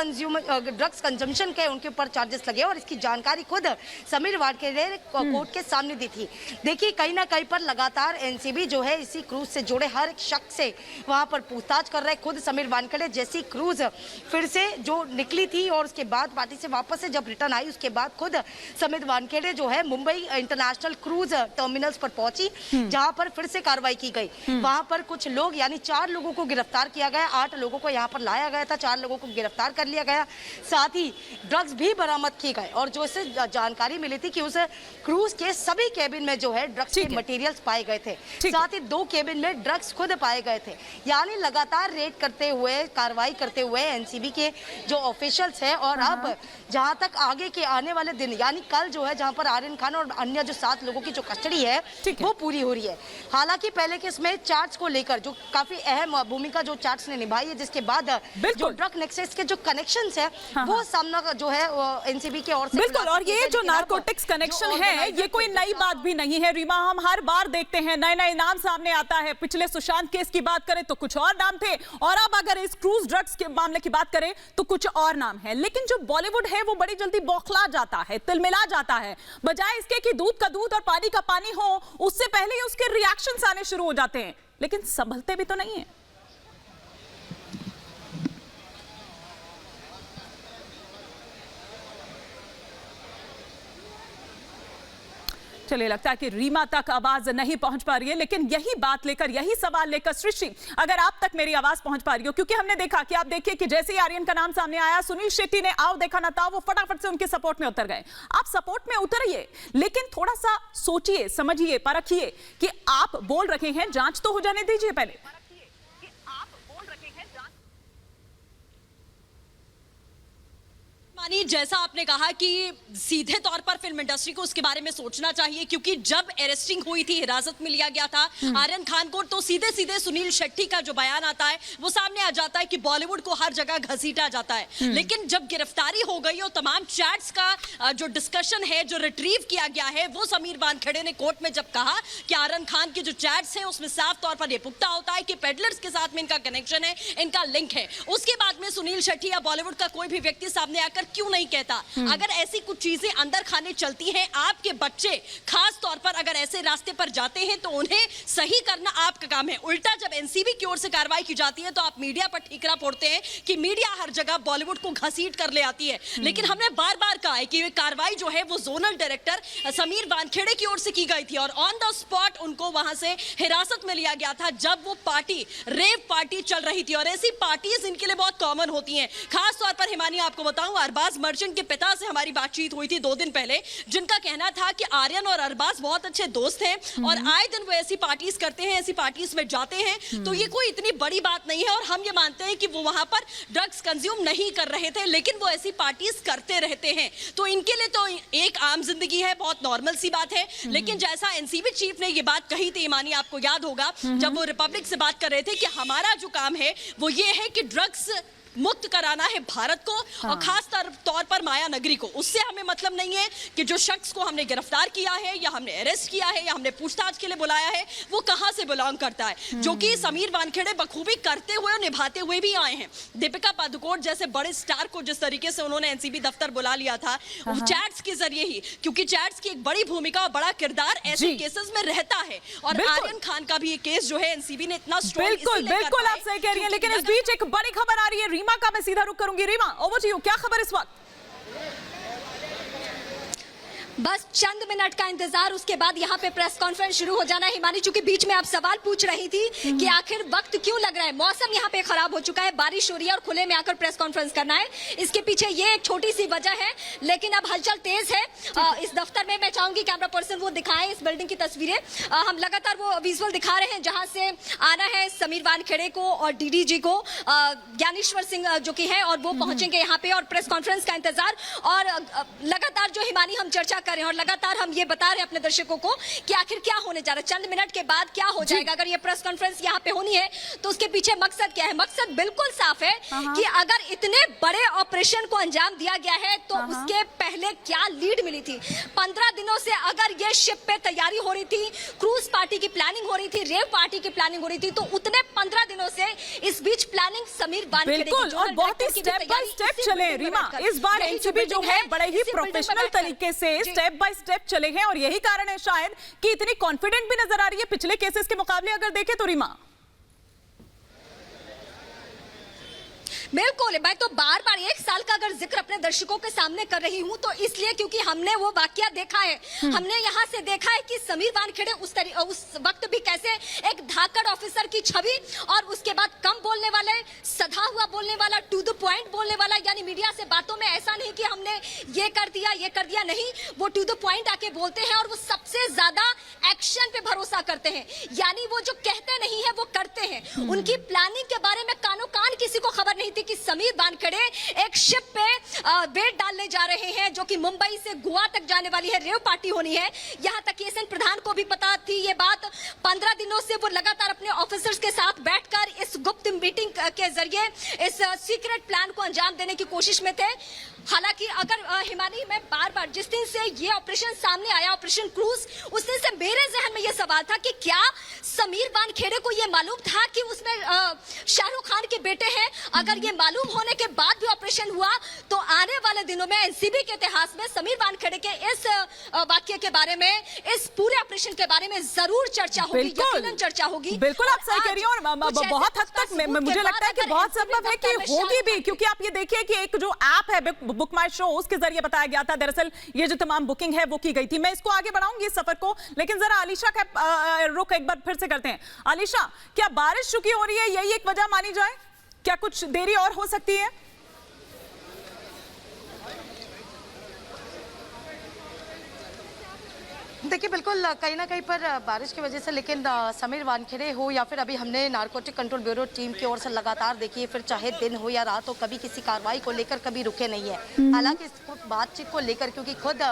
कंजम्पशन के उनके ऊपर चार्जेस लगे और इसकी जानकारी खुद समीर वानखेड़े ने कोर्ट के सामने दी थी। देखिए कहीं ना कहीं पर लगातार एनसीबी जो है इसी क्रूज से जुड़े हर एक शख्स से वहां पर पूछताछ कर रहे हैं। खुद समीर वानखेड़े जैसी क्रूज फिर से जो निकली थी और उसके बाद पार्टी से वापस से जब रिटर्न आई, उसके बाद खुद समीर वानखेड़े जो है मुंबई इंटरनेशनल क्रूज टर्मिनल्स पर पहुंची, जहां पर फिर से कार्रवाई की गई। वहां पर कुछ लोग यानी 4 लोगों को गिरफ्तार किया गया, 8 लोगों को यहां पर लाया गया था, 4 लोगों को गिरफ्तार कर लिया गया, साथ ही ड्रग्स भी बरामद किए गए। और जो इससे जानकारी मिली थी कि उस क्रूज के सभी केबिन में जो है ड्रग्स के मटेरियल्स पाए गए थे, साथ ही 2 केबिन में ड्रग्स खुद पाए गए थे। यानी लगातार रेड करते हुए, कार्रवाई करते हुए एनसीबी के जो ऑफिशियल्स हैं और अब जहां तक आगे के आने वाले दिन यानी कल जो है जहां पर आर्यन खान और अन्य जो 7 लोगों की जो कस्टडी है वो पूरी हो रही है। हालांकि पहले के इसमें चार्ज को लेकर जो काफी अहम भूमिका जो चार्ज ने निभाई है, जिसके बाद जो ड्रग नेक्सस के जो कनेक्शंस है वो सामना जो है एनसीबी की ओर से बिल्कुल। और ये जो नारकोटिक्स कनेक्शन है ये कोई नई बात भी नहीं है रीमा, हम हर बार देखते हैं नए नए नाम सामने आता है। पिछले सुशांत केस की बात करें तो कुछ और नाम थे और अब अगर इस क्रूज ड्रग्स के मामले की बात करें तो कुछ और नाम है। लेकिन जो बॉलीवुड है वो बड़ी जल्दी बौखला जाता है, तिलमिला जाता है। बजाय इसके कि दूध का दूध और पानी का पानी हो, उससे पहले ही उसके रिएक्शंस आने शुरू हो जाते हैं, लेकिन संभलते भी तो नहीं है। चलिए लगता है कि रीमा तक आवाज नहीं पहुंच पा रही है, लेकिन यही बात लेकर, यही सवाल लेकर सृष्टि अगर आप तक मेरी आवाज पहुंच पा रही हो, क्योंकि हमने देखा कि आप देखिए कि जैसे ही आर्यन का नाम सामने आया, सुनील शेट्टी ने आओ देखा ना था, वो फटाफट से उनके सपोर्ट में उतर गए। आप सपोर्ट में उतरिए, लेकिन थोड़ा सा सोचिए, समझिए, परखिए कि आप बोल रहे हैं, जांच तो हो जाने दीजिए पहले। मानी जैसा आपने कहा कि सीधे तौर पर फिल्म इंडस्ट्री को उसके बारे में सोचना चाहिए, क्योंकि जब अरेस्टिंग हुई थी, हिरासत में लिया गया था आर्यन खान को, तो सीधे सीधे सुनील शेट्टी का जो बयान आता है वो सामने आ जाता है कि बॉलीवुड को हर जगह घसीटा जाता है। लेकिन जब गिरफ्तारी हो गई और तमाम चैट्स का जो डिस्कशन है, जो रिट्रीव किया गया है, वो समीर वानखेड़े ने कोर्ट में जब कहा कि आर्यन खान के जो चैट्स हैं उसमें साफ तौर पर यह पुख्ता होता है कि पेडलर्स के साथ में इनका कनेक्शन है, इनका लिंक है। उसके बाद में सुनील शेट्टी या बॉलीवुड का कोई भी व्यक्ति सामने आकर क्यों नहीं कहता? अगर ऐसी कुछ चीजें अंदर खाने चलती हैं, आपके बच्चे खास तौर पर अगर ऐसे रास्ते पर जाते हैं तो उन्हें सही करना आपका काम है। उल्टा जब एनसीबी की ओर से कार्रवाई की जाती है तो आप मीडिया पर ठीकरा फोड़ते हैं कि मीडिया हर जगह बॉलीवुड को घसीट कर ले आती है। लेकिन हमने बार बार कहा है कि ये कार्रवाई जो है वो जोनल डायरेक्टर समीर वानखेड़े की ओर से की गई थी और ऑन द स्पॉट उनको वहां से हिरासत में लिया गया था जब वो पार्टी, रेव पार्टी चल रही थी। और ऐसी पार्टीज इनके लिए बहुत कॉमन होती हैं। खास तौर पर हिमानी आपको बताऊं, अरबाज मर्चेंट के पिता से हमारी बातचीत हुई थी 2 दिन पहले, जिनका कहना था कि आर्यन और अरबाज बहुत अच्छे दोस्त हैं और आए दिन वो ऐसी पार्टीज करते हैं, ऐसी पार्टीज में जाते हैं, तो ये कोई इतनी बड़ी बात नहीं है। और हम ये मानते हैं कि वो वहां पर ड्रग्स कंज्यूम नहीं कर रहे थे, लेकिन वो ऐसी पार्टीज करते रहते हैं, तो इनके लिए तो एक आम जिंदगी है, बहुत नॉर्मल सी बात है। लेकिन जैसा एनसीबी चीफ ने ये बात कही थी, ईमानी आपको याद होगा, जब वो रिपब्लिक से बात कर रहे थे कि हमारा जो काम है वो ये है कि ड्रग्स मुक्त कराना है भारत को और खास तौर पर माया नगरी को। उससे हमें मतलब नहीं है कि जो शख्स को हमने गिरफ्तार किया है या हमने अरेस्ट किया है या हमने पूछताछ के लिए बुलाया है वो कहां से बिलोंग करता है, जो कि समीर वानखेड़े बखूबी करते हुए और निभाते हुए भी आए हैं। दीपिका पादुकोण जैसे बड़े स्टार को जिस तरीके से उन्होंने एनसीबी दफ्तर बुला लिया था, चैट्स के जरिए ही, क्योंकि चैट्स की एक बड़ी भूमिका और बड़ा किरदार ऐसे केसेस में रहता है। और आर्यन खान का भी ये केस जो है एनसीबी ने इतना स्ट्रॉन्ग, बिल्कुल आप सही कह रही हैं। लेकिन इस बीच एक बड़ी खबर आ रही है, रीमा का मैं सीधा रुक करूंगी। रीमा, ओवर टू यू, क्या खबर इस वक्त? बस चंद मिनट का इंतजार, उसके बाद यहाँ पे प्रेस कॉन्फ्रेंस शुरू हो जाना है। हिमानी, चूंकि बीच में आप सवाल पूछ रही थी कि आखिर वक्त क्यों लग रहा है, मौसम यहाँ पे खराब हो चुका है, बारिश हो रही है और खुले में आकर प्रेस कॉन्फ्रेंस करना है, इसके पीछे ये एक छोटी सी वजह है। लेकिन अब हलचल तेज है इस दफ्तर में। मैं चाहूंगी कैमरा पर्सन वो दिखाएं इस बिल्डिंग की तस्वीरें। हम लगातार वो विजुअल दिखा रहे हैं जहां से आना है समीर वानखेड़े को और डीडीजी को, ज्ञानेश्वर सिंह जो कि है, और वो पहुंचेंगे यहाँ पे और प्रेस कॉन्फ्रेंस का इंतजार। और लगातार जो हिमानी हम चर्चा कर रहे हैं और लगातार हम ये बता रहे हैं अपने दर्शकों को कि आखिर क्या होने जा रहा है, चंद मिनट के बाद क्या हो जाएगा। अगर ये प्रेस कॉन्फ्रेंस यहाँ पे होनी है तो उसके पीछे मकसद क्या है? मकसद बिल्कुल साफ है कि अगर इतने बड़े ऑपरेशन को अंजाम दिया गया है तो उसके पहले क्या लीड मिली थी। 15 दिनों से अगर ये शिप पे तैयारी हो रही थी, क्रूज पार्टी की प्लानिंग हो रही थी, रेव पार्टी की प्लानिंग हो रही थी, तो उतने 15 दिनों से इस बीच प्लानिंग समीर वानखेड़े की बिल्कुल, और बहुत ही स्टेप बाय स्टेप चले रीमा। इस बार एनसीबी जो है बड़े ही प्रोफेशनल तरीके से स्टेप बाय स्टेप चले हैं और यही कारण है शायद कि इतनी कॉन्फिडेंट भी नजर आ रही है पिछले केसेस के मुकाबले अगर देखें तो रीमा। बिल्कुल, मैं तो बार बार एक साल का अगर जिक्र अपने दर्शकों के सामने कर रही हूं तो इसलिए क्योंकि हमने वो वाकया देखा है। हमने यहां से देखा है कि समीर वानखेड़े उस वक्त भी कैसे एक धाकड़ ऑफिसर की छवि और उसके बाद कम बोलने वाले, सधा हुआ बोलने वाला, टू द पॉइंट बोलने वाला, यानी मीडिया से बातों में ऐसा नहीं कि हमने ये कर दिया, नहीं, वो टू द पॉइंट आके बोलते हैं और वो सबसे ज्यादा एक्शन पे भरोसा करते हैं, यानी वो जो कहते नहीं है वो करते हैं। उनकी प्लानिंग के बारे में कानो कान किसी को खबर नहीं थी कि समीर वानखेड़े एक शिप पे वेट डालने जा रहे हैं जो कि मुंबई से गोवा तक जाने वाली है, रेव पार्टी होनी है। यहां तक एसएन प्रधान को भी पता थी ये बात। 15 दिनों से वो लगातार अपने ऑफिसर्स के साथ बैठकर इस गुप्त मीटिंग के जरिए इस सीक्रेट प्लान को अंजाम देने की कोशिश में थे। हालांकि अगर हिमानी, मैं बार बार जिस दिन से ये ऑपरेशन सामने आया, ऑपरेशन क्रूज, उस दिन से मेरे जहन में ये सवाल था कि क्या समीर वानखेड़े को ये मालूम था कि उसमें शाहरुख खान के बेटे हैं। अगर ये मालूम होने के बाद भी ऑपरेशन हुआ तो आने वाले दिनों में एनसीबी के इतिहास में समीर वानखेड़े के इस वाक्य के बारे में, इस पूरे ऑपरेशन के बारे में जरूर चर्चा होगी, यकीनन चर्चा होगी। बिल्कुल आप सही कह रही हैं और बहुत हद तक मुझे लगता है कि बहुत संभव है कि होगी भी, क्योंकि आप ये देखिए कि एक जो ऐप है बुक माई शो, उसके जरिए बताया गया था दरअसल ये जो तमाम बुकिंग है वो की गई थी। मैं इसको आगे बढ़ाऊंगी इस सफर को, लेकिन जरा आलिशा का रुख एक बार फिर से करते हैं। आलिशा, क्या बारिश चुकी हो रही है, यही एक वजह मानी जाए? क्या कुछ देरी और हो सकती है? देखिए, बिल्कुल कहीं ना कहीं पर बारिश की वजह से, लेकिन समीर वानखेड़े हो या फिर अभी हमने नारकोटिक कंट्रोल ब्यूरो टीम की ओर से लगातार देखिए, फिर चाहे दिन हो या रात हो, कभी किसी कार्रवाई को लेकर कभी रुके नहीं है। हालांकि इस बातचीत को लेकर क्योंकि खुद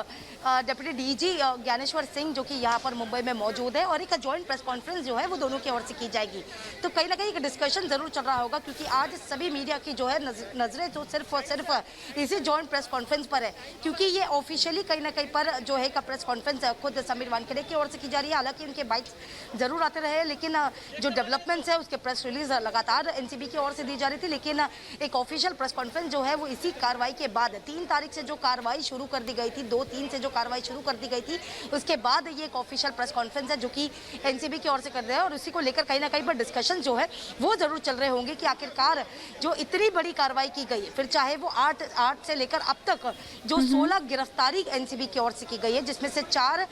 डिप्टी डीजी ज्ञानेश्वर सिंह जो कि यहाँ पर मुंबई में मौजूद है और एक जॉइंट प्रेस कॉन्फ्रेंस जो है वो दोनों की ओर से की जाएगी, तो कहीं ना कहीं एक डिस्कशन जरूर चल रहा होगा, क्योंकि आज सभी मीडिया की जो है नजरें तो सिर्फ और सिर्फ इसी जॉइंट प्रेस कॉन्फ्रेंस पर है, क्योंकि ये ऑफिशियली कहीं ना कहीं पर जो है प्रेस कॉन्फ्रेंस खुद समीर वानखेड़े की ओर से की जा रही है। हालांकि उनके बाइक्स जरूर आते रहे, लेकिन जो डेवलपमेंट्स है उसके प्रेस रिलीज लगातार एनसीबी की ओर से दी जा रही थी, लेकिन एक ऑफिशियल प्रेस कॉन्फ्रेंस जो है वो इसी कार्रवाई के बाद 3 तारीख से जो कार्रवाई शुरू कर दी गई थी, 2-3 से जो कार्रवाई शुरू कर दी गई थी, उसके बाद ये एक ऑफिशियल प्रेस कॉन्फ्रेंस है जो कि एनसीबी की ओर से कर रहे हैं और उसी को लेकर कहीं ना कहीं पर डिस्कशन जो है वो जरूर चल रहे होंगे कि आखिरकार जो इतनी बड़ी कार्रवाई की गई है, फिर चाहे वो 8 से लेकर अब तक जो 16 गिरफ्तारी एनसीबी की ओर से की गई है, जिसमें से 4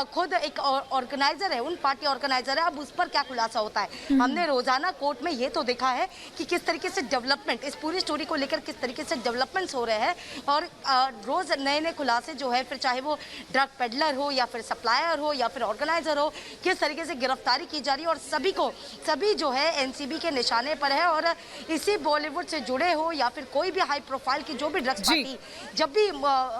खुद एक ऑर्गेनाइजर है, उन पार्टी ऑर्गेनाइजर है। अब उस पर क्या खुलासा होता है? हमने रोजाना कोर्ट में ये तो देखा है कि किस तरीके से डेवलपमेंट, इस पूरी स्टोरी को लेकर किस तरीके से डेवलपमेंट्स हो रहे हैं और रोज नए नए खुलासे जो है, फिर चाहे वो ड्रग पेडलर हो या फिर सप्लायर हो या फिर ऑर्गेनाइजर हो, किस तरीके से गिरफ्तारी की जा रही है और सभी जो है एनसीबी के निशाने पर है। और इसी बॉलीवुड से जुड़े हो या फिर कोई भी हाई प्रोफाइल की जो भी ड्रग्स पार्टी जब भी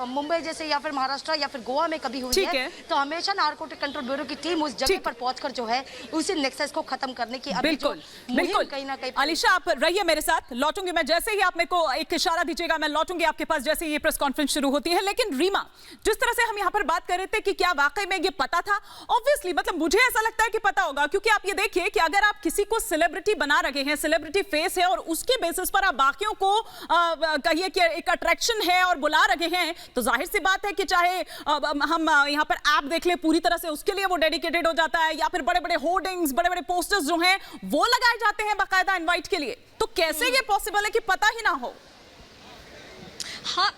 मुंबई जैसे या फिर महाराष्ट्र या फिर गोवा में कभी हुई है, तो हमेशा नारकोटिक कंट्रोल ब्यूरो की टीम उस जगह पर पहुंचकर जो है उसी नेक्सस को खत्म करने की बिल्कुल कहीं ना कहीं। आलिशा, आप रहिए मेरे साथ, लौटूंगी मैं जैसे ही आप मेरे को एक इशारा दीजिएगा, मैं लौटूंगी आपके पास जैसे ये प्रेस कॉन्फ्रेंस शुरू होती है। लेकिन रीमा, जिस तरह से हम यहाँ पर बात कर रहे थे कि क्या वाकई में ये पता था, ऑब्वियसली मतलब मुझे ऐसा लगता है कि पता होगा, क्योंकि आप ये देखिए कि अगर आप किसी को सेलिब्रिटी बना रहे हैं, सेलिब्रिटी फेस है और उसके बेसिस पर आप बाकियों को कहिए कि एक अट्रैक्शन है और बुला रहे हैं, तो जाहिर सी बात है कि चाहे हम यहाँ पर ऐप देख ले पूरी तरह से, उसके लिए वो डेडिकेटेड हो जाता है, या फिर बड़े बड़े होर्डिंग्स, बड़े बड़े पोस्टर्स जो हैं वो लगाए जाते हैं बाकायदा इनवाइट के लिए। तो कैसे ये पॉसिबल है कि पता ही ना हो? हाँ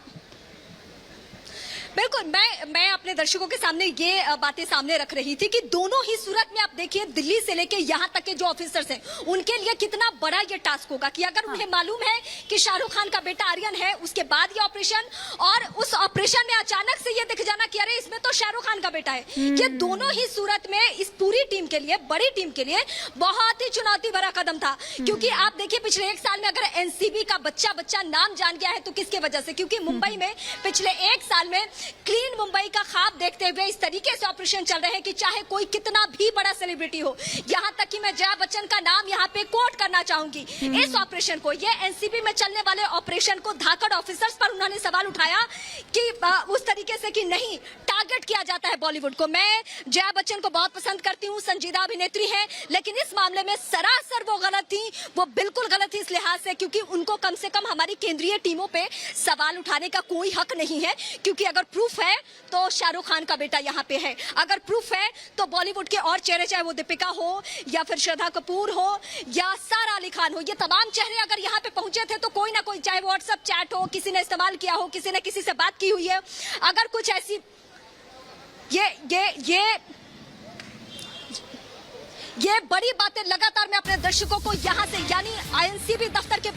बिल्कुल, मैं अपने दर्शकों के सामने ये बातें सामने रख रही थी कि दोनों ही सूरत में आप देखिए, दिल्ली से लेके यहाँ तक के जो ऑफिसर्स हैं उनके लिए कितना बड़ा ये टास्क होगा कि अगर उन्हें मालूम है कि शाहरुख खान का बेटा आर्यन है, उसके बाद ये ऑपरेशन, और उस ऑपरेशन में अचानक से ये दिख जाना कि अरे इसमें तो शाहरुख खान का बेटा है, ये दोनों ही सूरत में इस पूरी टीम के लिए, बड़ी टीम के लिए बहुत ही चुनौती भरा कदम था। क्योंकि आप देखिए, पिछले 1 साल में अगर एनसीबी का बच्चा नाम जान गया है तो किसके वजह से? क्योंकि मुंबई में पिछले 1 साल में क्लीन मुंबई का ख्वाब देखते हुए इस तरीके से ऑपरेशन चल रहे हैं कि चाहे कोई कितना भी बड़ा सेलिब्रिटी हो, यहाँ तक कि मैं जया बच्चन का नाम यहाँ पे कोट करना चाहूंगी। इस ऑपरेशन को, ये एनसीबी में चलने वाले ऑपरेशन को धाकड़ ऑफिसर्स पर उन्होंने सवाल उठाया कि उस तरीके से कि नहीं टारगेट किया जाता है बॉलीवुड को। मैं जया बच्चन को बहुत पसंद करती हूँ, संजीदा अभिनेत्री हैं, लेकिन इस मामले में सरासर वो गलत थी, वो बिल्कुल गलत थी इस लिहाज से क्योंकि उनको कम से कम हमारी केंद्रीय टीमों पे सवाल उठाने का कोई हक नहीं है। क्योंकि अगर प्रूफ है तो शाहरुख खान का बेटा यहाँ पे है, अगर प्रूफ है तो बॉलीवुड के और चेहरे, चाहे वो दीपिका हो या फिर श्रद्धा कपूर हो या सारा अली खान हो, ये तमाम चेहरे अगर यहाँ पे पहुंचे थे तो कोई ना कोई, चाहे व्हाट्सएप चैट हो, किसी ने इस्तेमाल किया हो, किसी ने किसी से बात की हुई है, अगर कुछ ऐसी ये बड़ी बातें लगातार मैं अपने दर्शकों को यहाँ से यानी आईएनसीबी दफ्तर के